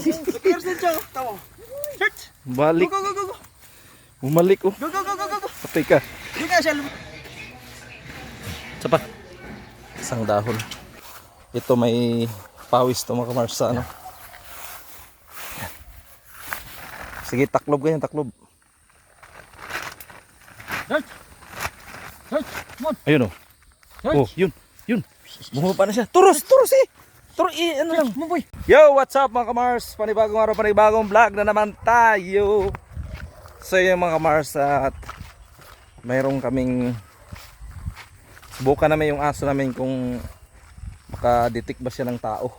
Cheers na siya. Tama. Search. Balik. Go, go, go, go. Bumalik oh. Go, go, go, go, go, go. Patay ka. Di ka siya. Isa pa. Isang dahon. Ito may pawis to mga kamars sa ano. Sige, taklob ganyan, taklob. Search. Search. Come on. Ayun oh. Search. Oh, yun. Yun. Bumaba na siya. Turos, turos eh. Turos eh, ano lang. Mo boy. Yo, what's up mga kamars? Panibagong araw, panibagong vlog na naman tayo. So yun mga kamars, at mayroong kaming subukan namin yung aso namin kung makadetect ba siya ng tao.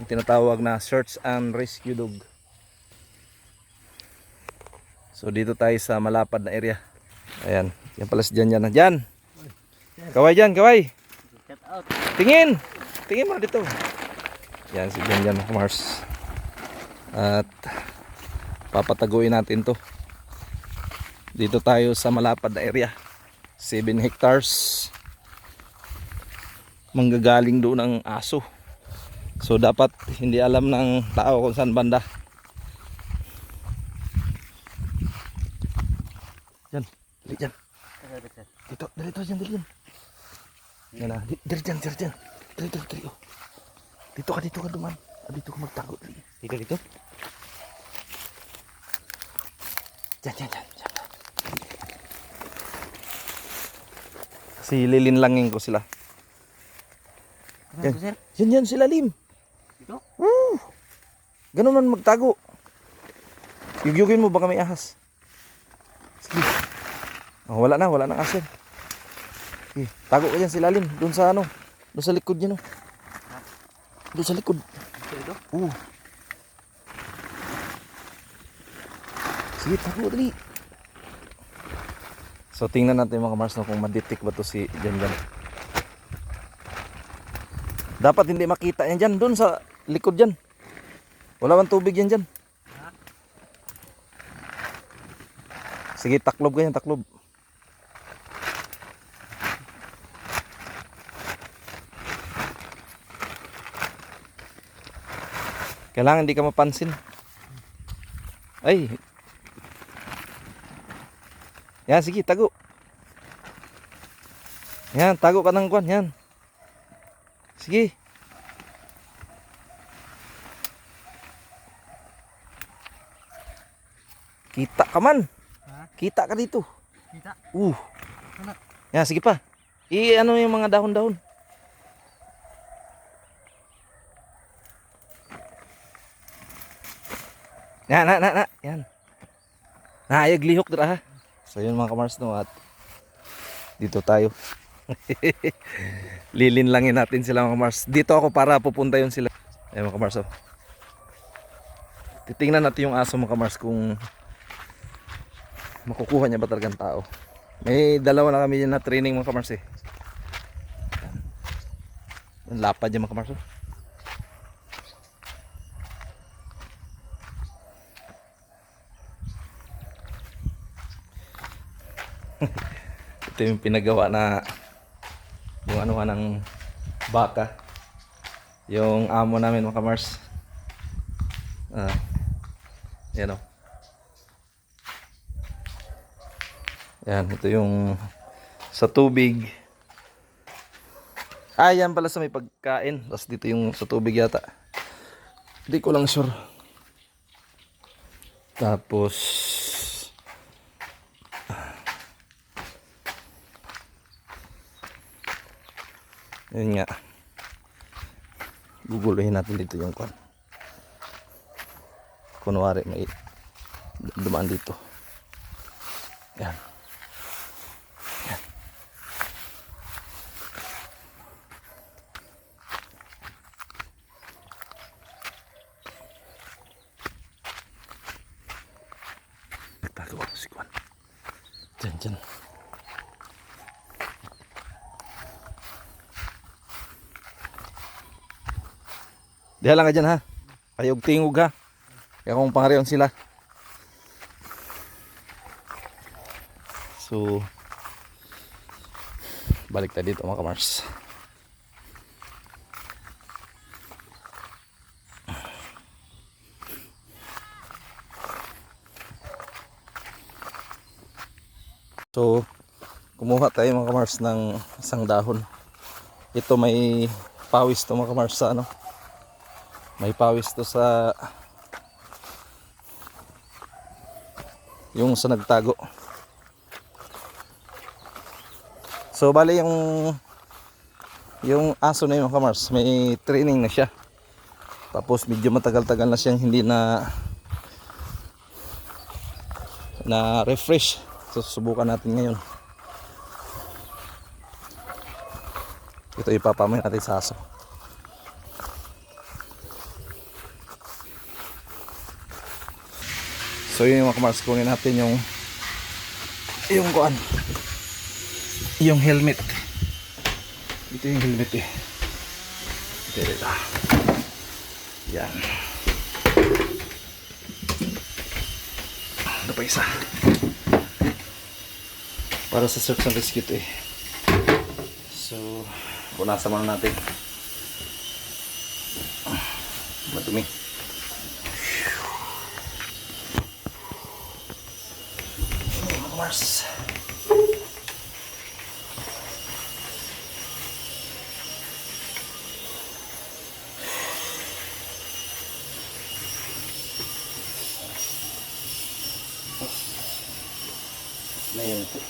Yung tinatawag na search and rescue dog. So dito tayo sa malapad na area. Ayan, yan pala si Jan. Jan, kaway Jan, kaway. Get out. Tingin! Tingin mo dito. Yan si Jan mga kamars. At papataguin natin to. Dito tayo sa malapad na area. 7 hectares. Manggagaling doon ang aso. So dapat hindi alam ng tao kung saan banda. Yan, dali dyan. Dito, dito dyan, dali dyan. Yan na, dali dyan, dali dyan. Dali, oh. Dito ka duman. Dito ka magtago. Dito, dito. Dyan. Kasi lilinlangin ko sila. Yan sila lim. Dito? Ganun man magtago. Yugyugin mo baka may ahas. Sige. Oh, wala na asin. Sige, tago ka dyan sila lim. Doon sa ano. Doon sa likod niya no. Doon sa likod. Dito? Sige, tago dali. So tingnan natin mga Mars no, kung madetect ba to si Jan. Dapat hindi makita yan dyan. Doon sa likod dyan. Wala man tubig yan dyan. Sige, taklob ganyan, taklob. Kailangan hindi ka mapansin. Ay. Yan, sige, tago. Yan, tago ka ng kwan, yan. Sige. Kita ka man. Ha? Kita ka dito. Kita. Ano? Yan, sige pa. I-ano yung mga dahon-dahon. Yan, yan. Naayag lihok dira ha. So yun mga kamars no, at dito tayo. Lilinlangin natin sila mga kamars. Dito ako para pupunta yun sila. Ayan mga kamars oh. Titingnan natin yung aso mga kamars kung makukuha niya ba talagang tao. May dalawa na kami na training mga kamars eh. Ang lapad yung mga kamars oh. Ito yung pinagawa na yung ano ng baka, yung amo namin mga kamars. Yan o. Yan, ito yung sa tubig. Yan pala sa may pagkain. Tapos dito yung sa tubig yata. Hindi ko lang sure. Tapos yun nga, guguluhin natin dito yung kwan. Kunwari may dumaan dito. Yan. Nagtago si kwan. Dyan. Diha lang ka dyan ha. Ayog tingog ha. Kaya kung pangariyon sila. So balik tayo dito mga kamars. So, kumuha tayo mga kamars ng isang dahon. Ito may pawis to mga kamars sa ano. May pawis to sa yung sa nagtago. So, bali yung aso na yun mga kamars, may training na siya. Tapos medyo matagal-tagal na siyang hindi na refresh. So susubukan natin ngayon. Ito ipapamoy natin sa aso. So yun mga kamars, kunin natin yung kuan, yung helmet. Ito yung helmet eh. Dito. Yan. Ano pa isa? Para sa search and rescue ito eh. So, punasan muna natin. Madumi. Mars. Ngayon ito.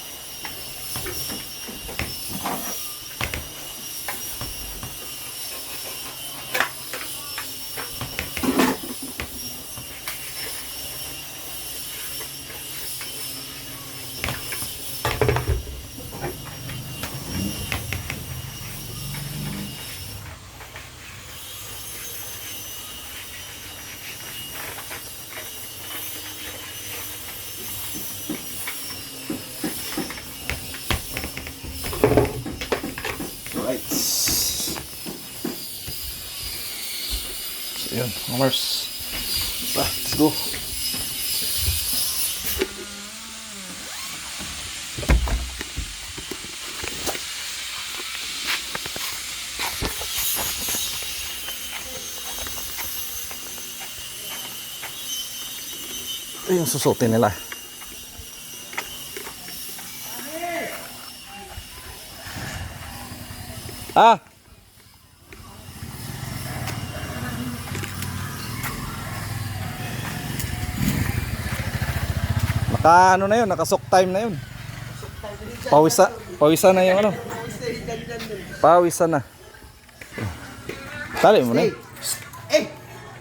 Right. So yun, mga Mars. Let's go. Ito yung susutin nila. Ah! Naka ano na yun, naka soak time na yun. Pawisan na yung ano. Pawisan na. Tali mo na yun.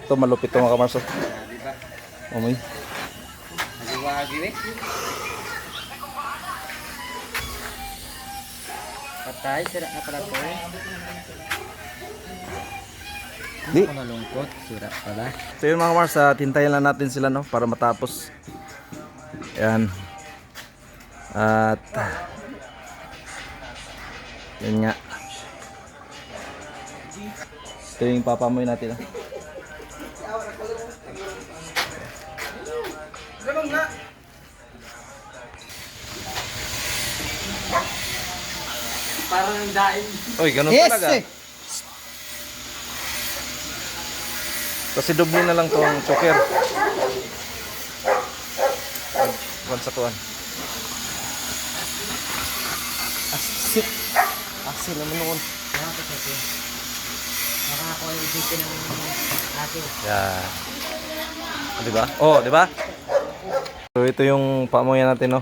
Ito malupit ito mga kamarso. Omoy. Patay, sira na pala po eh. Di. Ako nalungkot, sira pala. So yun mga Mars, tintayin lang natin sila no para matapos. Yan. At yan nga. Ito yung papamoy natin. Ganun na. Parang ang daing. Oy, ganun talaga. Kasi dubli na lang tong choker. Wag sa tuwan. Asin naman noon. Nakakakuha yung dito ng atin. Yan. Di ba? Oh, di ba? So ito yung pamoyan natin, no.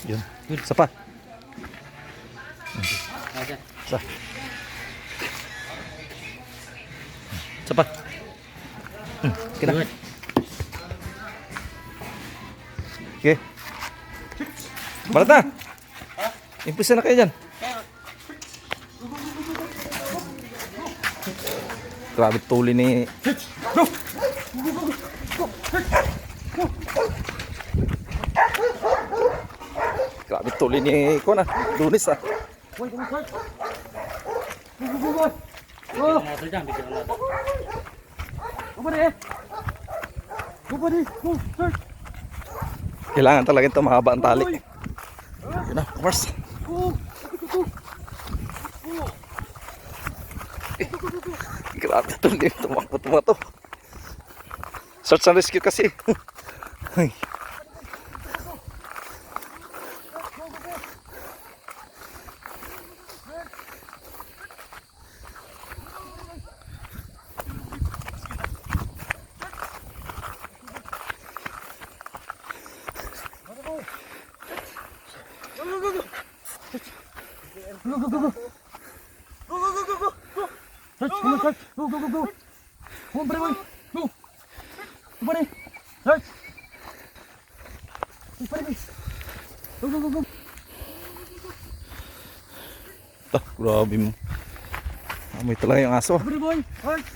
Yun. Isa pa. Isa. Isa pa. Kina. Okay. Balat na. Impisa na kayo dyan. Grabe tuli ni... Grabe tuli ni... Ikaw na. Lunis ah. Kailangan talaga ito mahaba ang tali. Yun na, Mars. Grabe ito, tumakbo to. Search and rescue kasi. Ay. Search, come on, search. Go, go, go, go. Come on, buddy, go. Go, buddy. Search. Go, buddy. Go, go, go, go. Ah, grabe mo. Amoy talaga yung aso. Buddy boy. Search.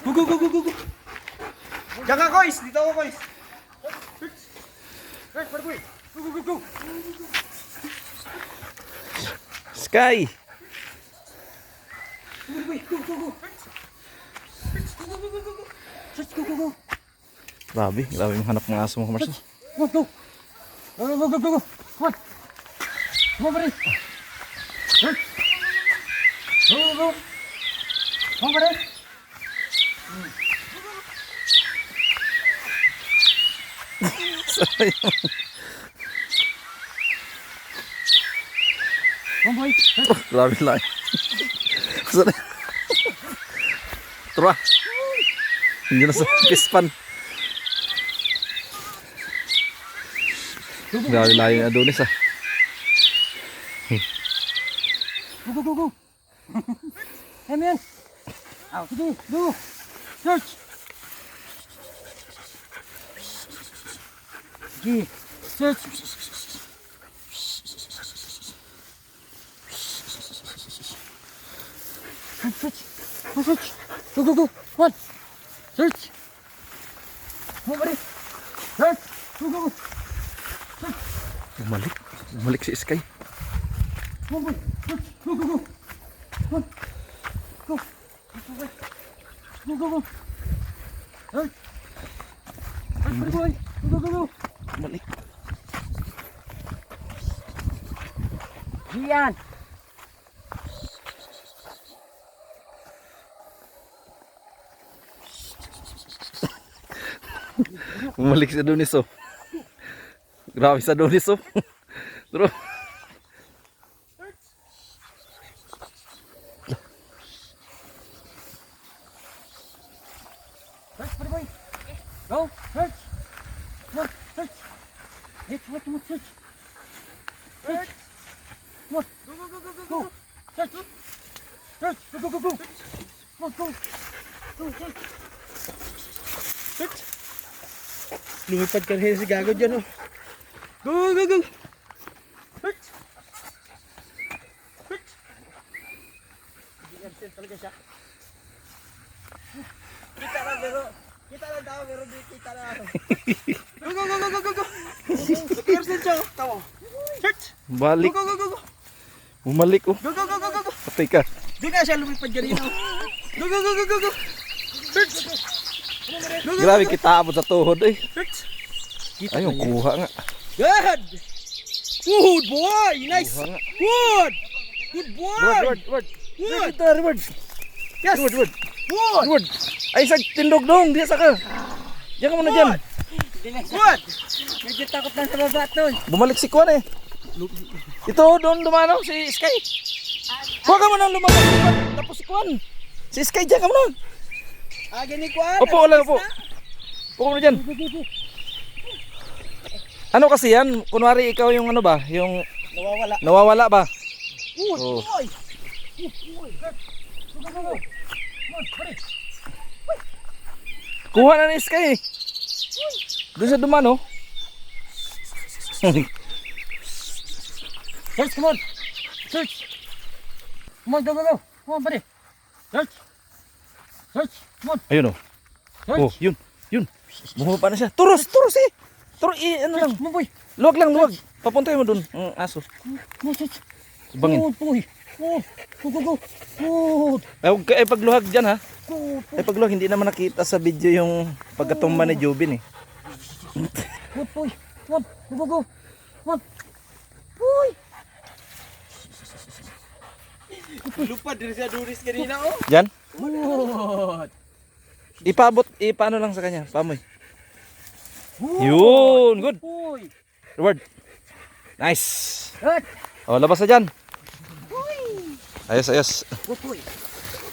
Go, go, go, go, go, go. Diyan ka, Kois. Dito ako, Kois. Search, buddy boy. Go, go, go, go. Sky! Buddy boy, go, go, go. Go, go, go, go, go. Search, go, go, go. Grabe, grabe yung hanap ng aso mo, Mars. Come on, go. Go, go, go, go, go, go. Come on. Come on, buddy. Search. Go, go, go. Come on, buddy. Come on, boy. Search. Grabe lang. Sorry. Tara. Hindi na sa pispan. Grabe lang yung Adonis ah. Go, go, go, go. Hey, man. Out. Go, go. Search. G. Search. Search. Go, search. Go, go, go. Come on. Search. Come on, buddy. Search. Go, go, go. Bumalik. Bumalik si Sky. Come on, boy. Search. Go, go, go. Come on. Go. Go, go, go. Search. Search, buddy boy. Go, go, go, go. Bumalik. Diyan. Bumalik si Adonis oh. Grabe si Adonis oh. Bro. Search, buddy boy. Go. Search. Come on. Search. Hey, come on, come on. Search. Search. Come on. Go, go, go, go, go, go. Search. Search. Go, go, go, go. Come on, go. Go, search. Search. Lumipad ka rin si Gago dyan, oh. Go, go, go. Search. Search. Hindi absent talaga siya. Kita lang daw, pero di kita na ako. Go, go, go, go, go, go, go. Nag-absent siya, oh. Tama. Search. Balik. Go, go, go, go. Bumalik oh. Go, go, go, go, go, go. Patay ka. Di na siya lumipad kanina. Go, go, go, go, go, go. Search. Go, go, Grabe go, go. kita abot sa tuhod eh. Search. Ayun, kuha nga. Good. Good boy. Nice. Kuha nga. Good. Good boy. Word. Good. Word. Yes. Word. Good. Word. Ay, sa tindog dong. Diyan sa ka. Diyan ka muna dyan. Good. Medyo takot lang sa baba to. Bumalik si Kwan eh. Ito, doon dumanaw si Sky. Huwag ka muna lumabas. Tapos si Kwan. Si Sky, diyan ka muna. Gini Kwan. Opo, wala po. Upo ka muna dyan. Ano kasi yan? Kunwari ikaw yung ano ba? Yung Nawawala. nawawala ba? Good Oh. boy. Good boy. Go, go, go, go. Come on, buddy. Kuha na ni Sky eh. Doon sa dumano. Search, come on. Search. Come on, go, go, go. Come on, buddy. Search. Search. Come on. Ayun oh. Search. Oh, yun. Bumaba na siya. Turos eh. Ano lang. Come on, boy. Luwag. Papuntay mo doon. Ang aso. Come on, search. Bangin. Good boy. Oh, go, go, go. Good. Ay, huwag ka pagluhag dyan ha. Good boy. Ay pagluhag, hindi naman nakita sa video yung pagkatumba ni Jubin eh. Good boy. Come on, go, go, go. Come on. Uy. Lupa din siya duris kanina oh. Diyan. Good. Ipaano lang sa kanya. Pamoy. Yun. Good. Uy. Reward. Nice. Good. O, labas na dyan. Ayos, ayos. Good, boy.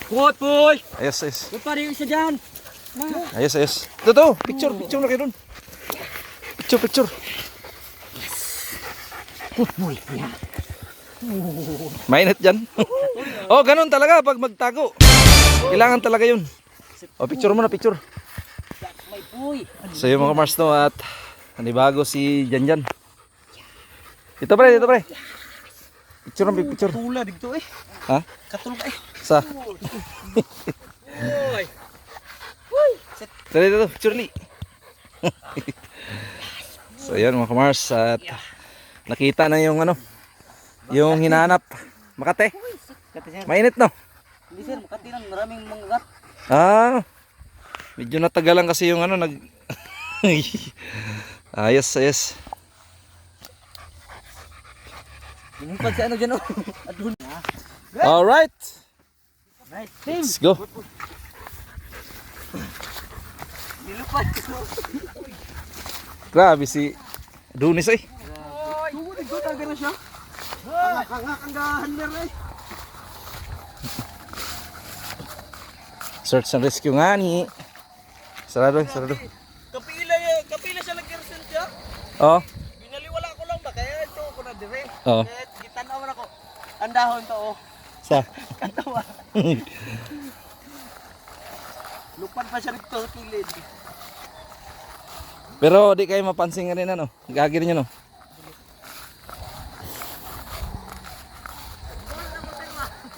Good, boy. Ayos, ayos. Good pa rin isa dyan. Ayos, ayos. Ito. Picture na kayo dun. Picture. Good, boy. Yeah. Mainit dyan. Oh, ganun talaga pag magtago. Kailangan talaga yun. O, picture mo na, picture. My boy. So yung mga Mars no at nanibago si Janjan. Ito pre. Picture. Tula dito eh. Ha? Katulog eh. Sa? Oy. Dito, picture li. So yan mga Mars at nakita na yung ano, yung hinahanap. Makate. Mainit no? Hindi sir, makati lang maraming manggat. Ah. Medyo natagalan kasi yung ano nag ayos. Lumipad si ano dyan oh. Adun. All right. Right, team. Let's go. Nilupad. Grabe si Dunis eh. Tuwod, nagtutaga na siya. Hangak ang gahandar eh. Search and rescue nga ni. Sarado. Kapila siya nag-cancel siya. Oh. Binaliwala ko lang ba kaya ito ko na dire. Oh. Kaya gitanaw na ko. Ang dahon to oh. Sa. Katawa. Lupad pa siya rito sa kilid. Pero di kayo mapansin nga rin ano. Gagi rin yun no.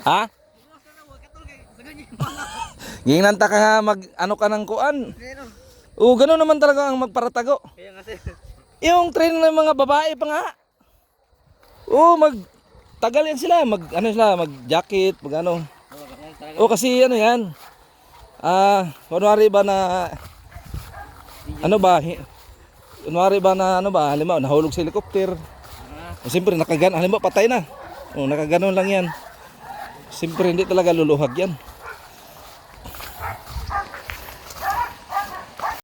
Ha? Ginanta ka nga mag ano ka ng kuan. Oo, gano'n naman talaga ang magparatago. Kaya nga sir. Yung training ng mga babae pa nga. Oo, tagal yan sila, mag jacket, mag ano. Oo, kasi ano yan. Kunwari ba na halimbawa nahulog sa helicopter. O siyempre halimbawa patay na. O nakaganon lang yan. Siyempre hindi talaga luluhag yan.